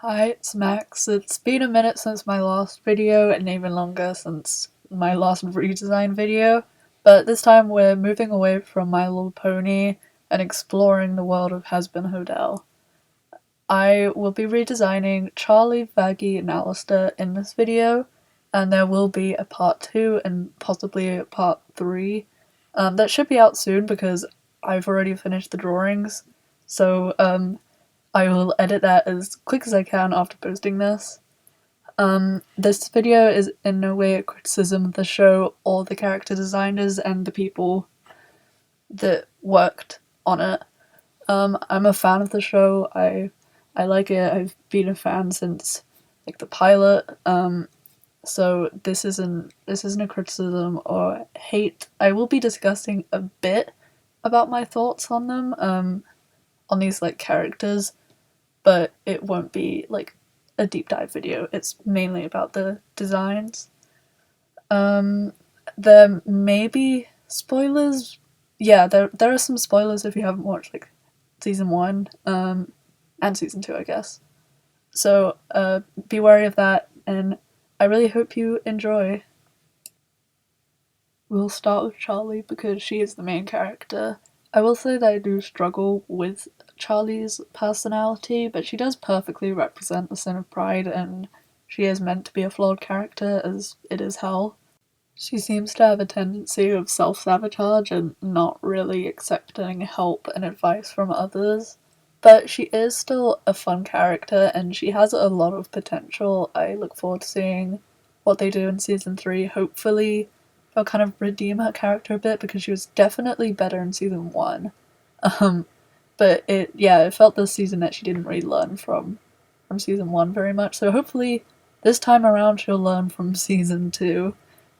Hi, it's Max. It's been a minute since my last video and even longer since my last redesign video, but this time we're moving away from My Little Pony and exploring the world of Hazbin Hotel. I will be redesigning Charlie, Vaggi, and Alastor in this video, and there will be a part 2 and possibly a part 3. That should be out soon because I've already finished the drawings, so I will edit that as quick as I can after posting this. This video is in no way a criticism of the show or the character designers and the people that worked on it. I'm a fan of the show. I like it. I've been a fan since like the pilot. So this isn't a criticism or hate. I will be discussing a bit about my thoughts on them. On these like characters, but it won't be like a deep dive video. It's mainly about the designs. There may be spoilers. Yeah, there are some spoilers if you haven't watched like season 1 and season 2, I guess. So be wary of that, and I really hope you enjoy. We'll start with Charlie because she is the main character. I will say that I do struggle with Charlie's personality, but she does perfectly represent the sin of pride, and she is meant to be a flawed character as it is hell. She seems to have a tendency of self-sabotage and not really accepting help and advice from others, but she is still a fun character and she has a lot of potential. I look forward to seeing what they do in season 3. Hopefully they'll kind of redeem her character a bit because she was definitely better in season 1. But it felt this season that she didn't really learn from season 1 very much, so hopefully this time around she'll learn from season 2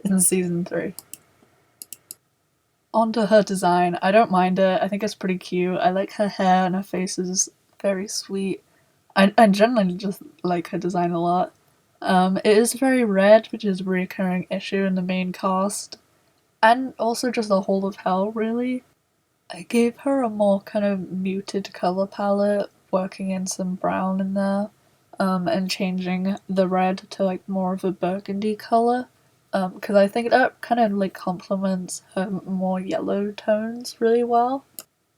in season 3. On to her design. I don't mind it. I think it's pretty cute. I like her hair and her face is very sweet. I generally just like her design a lot. It is very red, which is a recurring issue in the main cast, and also just the whole of Hell, really. I gave her a more kind of muted colour palette, working in some brown in there, and changing the red to like more of a burgundy colour, because I think that kind of like complements her more yellow tones really well.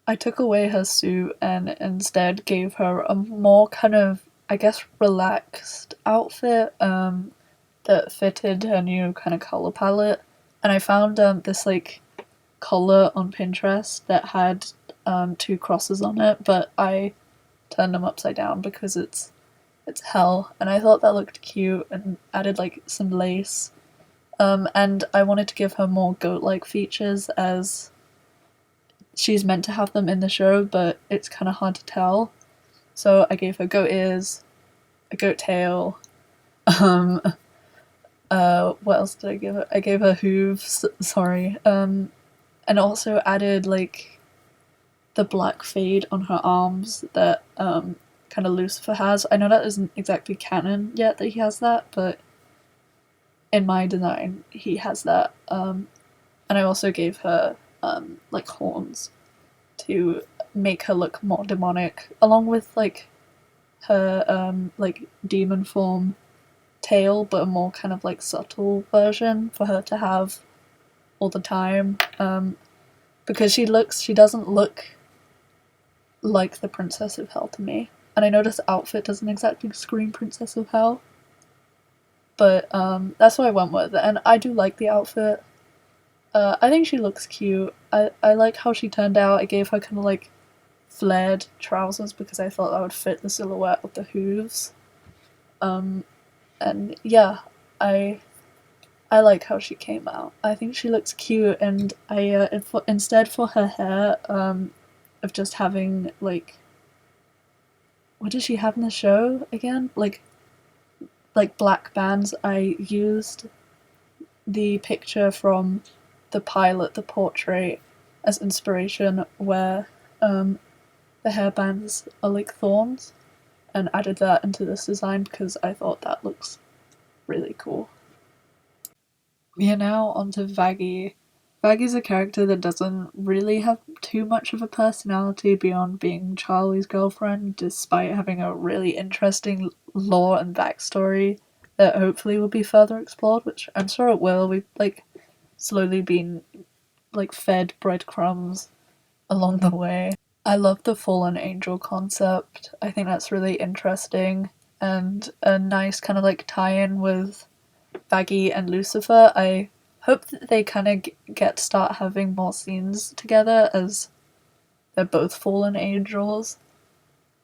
I took away her suit and instead gave her a more kind of, I guess, relaxed outfit that fitted her new kind of colour palette. And I found this like collar on Pinterest that had 2 crosses on it, but I turned them upside down because it's hell, and I thought that looked cute and added like some lace. And I wanted to give her more goat-like features as she's meant to have them in the show, but it's kind of hard to tell. So I gave her goat ears, a goat tail. Um, what else did I give her? I gave her hooves. Sorry. And also added like the black fade on her arms that kind of Lucifer has. I know that isn't exactly canon yet that he has that, but in my design he has that. And I also gave her like horns to make her look more demonic, along with like her like demon form tail, but a more kind of like subtle version for her to have all the time. Because she doesn't look like the Princess of Hell to me. And I know this outfit doesn't exactly scream Princess of Hell, but that's what I went with, and I do like the outfit. I think she looks cute. I like how she turned out. I gave her kind of like flared trousers because I thought that would fit the silhouette of the hooves. And yeah, I like how she came out. I think she looks cute, and instead for her hair, of just having like, what does she have in the show again? Like black bands. I used the picture from the pilot, the portrait, as inspiration, where the hairbands are like thorns, and added that into this design because I thought that looks really cool. We are now onto Vaggi. Vaggi's a character that doesn't really have too much of a personality beyond being Charlie's girlfriend, despite having a really interesting lore and backstory that hopefully will be further explored, which I'm sure it will. We've like slowly been like fed breadcrumbs along the way. I love the fallen angel concept. I think that's really interesting and a nice kind of like tie-in with Vaggi and Lucifer. I hope that they kind of get to start having more scenes together as they're both fallen angels.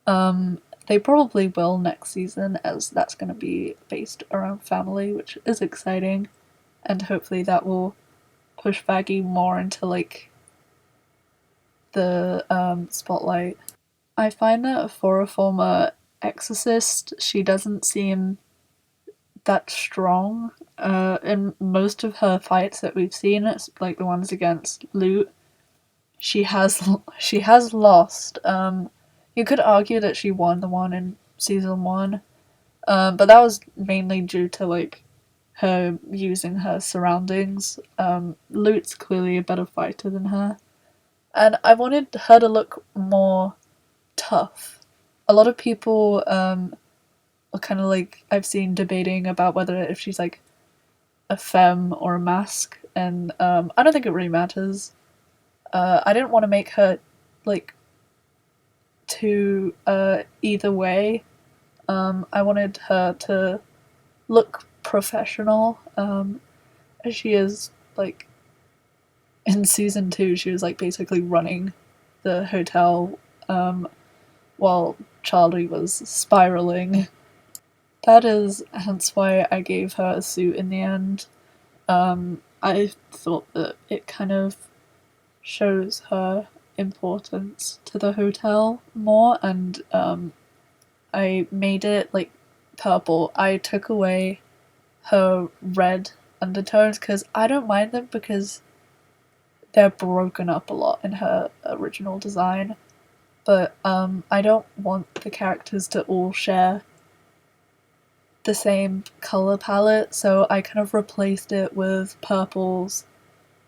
They probably will next season, as that's going to be based around family, which is exciting, and hopefully that will push Vaggi more into like the spotlight. I find that for a former exorcist, she doesn't seem that strong. In most of her fights that we've seen, it's like the ones against Loot, she has lost. You could argue that she won the one in season one, but that was mainly due to like her using her surroundings. Loot's clearly a better fighter than her, and I wanted her to look more tough. A lot of people are kind of like I've seen debating about whether if she's like a femme or a masc, and I don't think it really matters. I didn't want to make her like too either way. I wanted her to look professional, as she is like in season two. She was like basically running the hotel while Charlie was spiraling. That is hence why I gave her a suit in the end. I thought that it kind of shows her importance to the hotel more, and I made it like purple. I took away her red undertones because I don't mind them because they're broken up a lot in her original design. But I don't want the characters to all share the same color palette, so I kind of replaced it with purples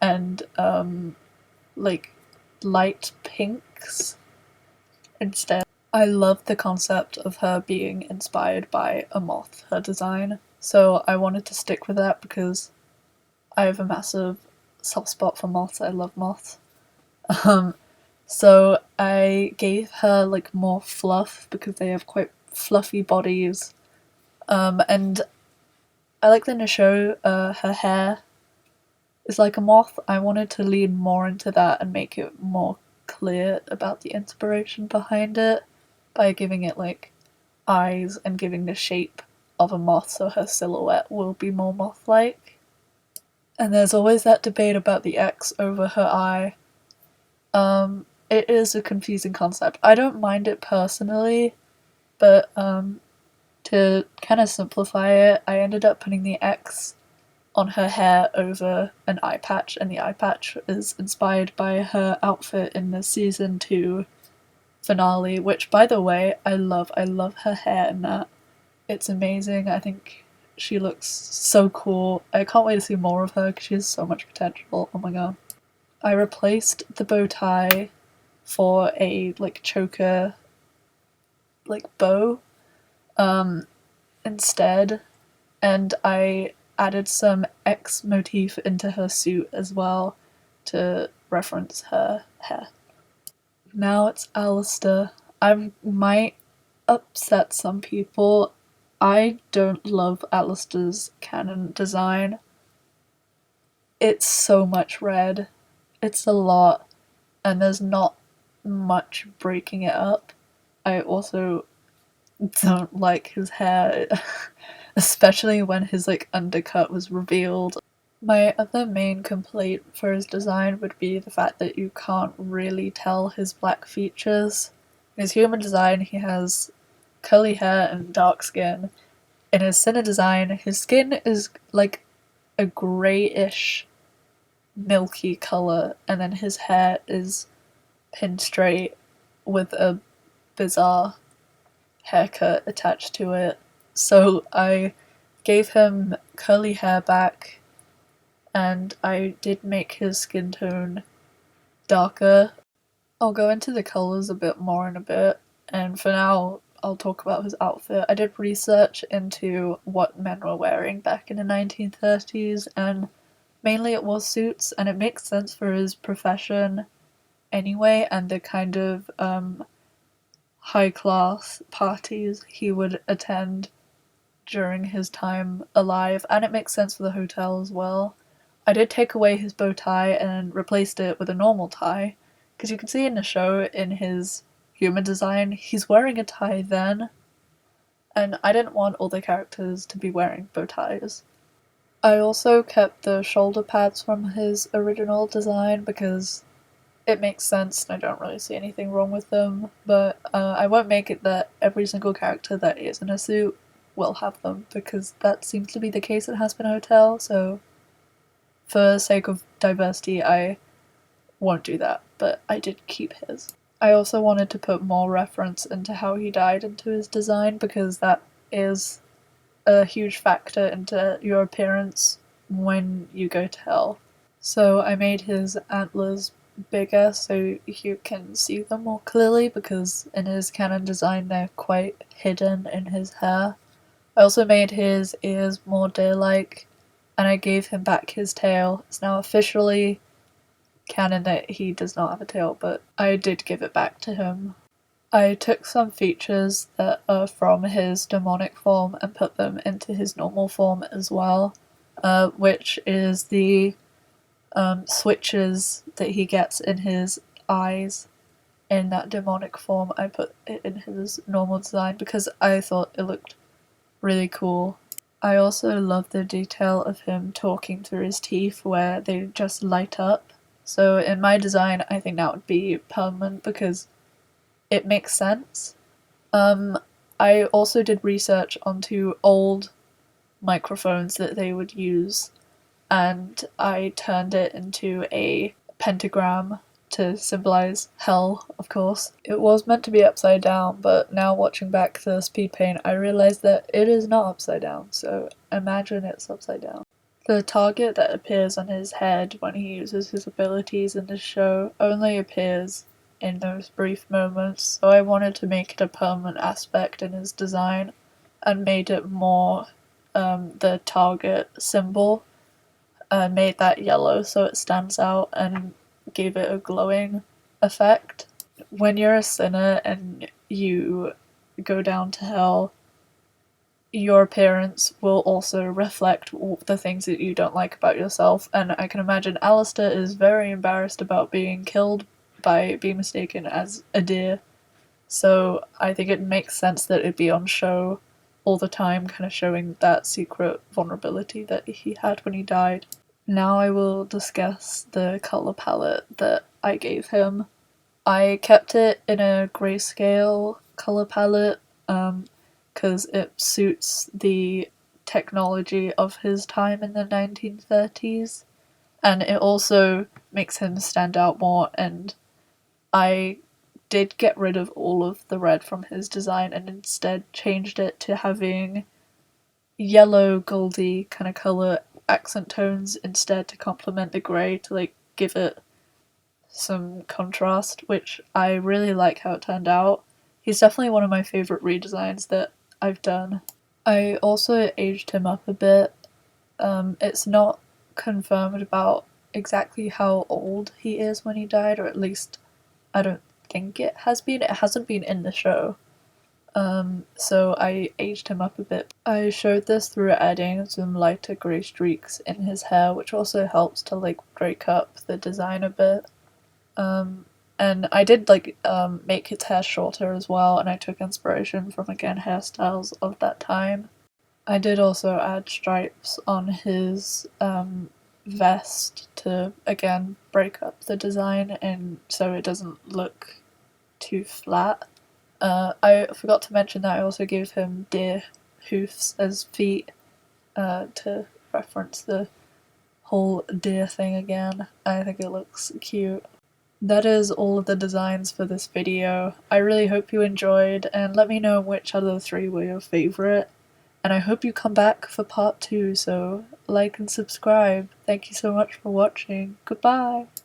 and like light pinks instead. I love the concept of her being inspired by a moth, her design, so I wanted to stick with that because I have a massive soft spot for moths. I love moths. Um, so I gave her like more fluff because they have quite fluffy bodies. And I like in the show, her hair is like a moth. I wanted to lean more into that and make it more clear about the inspiration behind it by giving it like eyes and giving the shape of a moth so her silhouette will be more moth-like. And there's always that debate about the X over her eye. It is a confusing concept. I don't mind it personally, but to kind of simplify it, I ended up putting the X on her hair over an eye patch, and the eye patch is inspired by her outfit in the season 2 finale, which by the way, I love. I love her hair in that. It's amazing. I think she looks so cool. I can't wait to see more of her because she has so much potential. Oh my god. I replaced the bow tie for a like choker like bow instead, and I added some X motif into her suit as well to reference her hair. Now it's Alastor. I might upset some people. I don't love Alastor's canon design. It's so much red. It's a lot, and there's not much breaking it up. I also don't like his hair, especially when his like undercut was revealed. My other main complaint for his design would be the fact that you can't really tell his black features. In his human design, he has curly hair and dark skin. In his Sinner design, his skin is like a greyish, milky colour, and then his hair is pinned straight with a bizarre haircut attached to it. So I gave him curly hair back, and I did make his skin tone darker. I'll go into the colours a bit more in a bit, and for now I'll talk about his outfit. I did research into what men were wearing back in the 1930s, and mainly it was suits, and it makes sense for his profession anyway, and the kind of high class parties he would attend during his time alive, and it makes sense for the hotel as well. I did take away his bow tie and replaced it with a normal tie, because you can see in the show, in his human design, he's wearing a tie then, and I didn't want all the characters to be wearing bow ties. I also kept the shoulder pads from his original design because it makes sense and I don't really see anything wrong with them, but I won't make it that every single character that is in a suit will have them, because that seems to be the case at Hazbin Hotel, so for the sake of diversity I won't do that, but I did keep his. I also wanted to put more reference into how he died into his design, because that is a huge factor into your appearance when you go to hell. So I made his antlers bigger so you can see them more clearly, because in his canon design they're quite hidden in his hair. I also made his ears more deer-like, and I gave him back his tail. It's now officially canon that he does not have a tail, but I did give it back to him. I took some features that are from his demonic form and put them into his normal form as well, which is the switches that he gets in his eyes in that demonic form. I put it in his normal design because I thought it looked really cool. I also love the detail of him talking through his teeth where they just light up. So in my design I think that would be permanent because it makes sense. I also did research onto old microphones that they would use, and I turned it into a pentagram to symbolize hell, of course. It was meant to be upside down, but now watching back the speed paint, I realized that it is not upside down, so imagine it's upside down. The target that appears on his head when he uses his abilities in the show only appears in those brief moments, so I wanted to make it a permanent aspect in his design and made it more the target symbol, and made that yellow so it stands out and gave it a glowing effect. When you're a sinner and you go down to hell, your appearance will also reflect the things that you don't like about yourself, and I can imagine Alastor is very embarrassed about being killed by being mistaken as a deer, so I think it makes sense that it'd be on show all the time, kind of showing that secret vulnerability that he had when he died. Now I will discuss the colour palette that I gave him. I kept it in a grayscale colour palette because it suits the technology of his time in the 1930s, and it also makes him stand out more, and I did get rid of all of the red from his design and instead changed it to having yellow goldy kind of colour accent tones instead to complement the grey, to like give it some contrast, which I really like how it turned out. He's definitely one of my favourite redesigns that I've done. I also aged him up a bit. It's not confirmed about exactly how old he is when he died, or at least I don't think it has been. It hasn't been in the show. So I aged him up a bit. I showed this through adding some lighter grey streaks in his hair, which also helps to like break up the design a bit. And I did like make his hair shorter as well, and I took inspiration from again hairstyles of that time. I did also add stripes on his vest to again break up the design and so it doesn't look too flat. I forgot to mention that I also gave him deer hoofs as feet to reference the whole deer thing again. I think it looks cute. That is all of the designs for this video. I really hope you enjoyed, and let me know which other three were your favourite. and I hope you come back for part 2, so like and subscribe. Thank you so much for watching. Goodbye!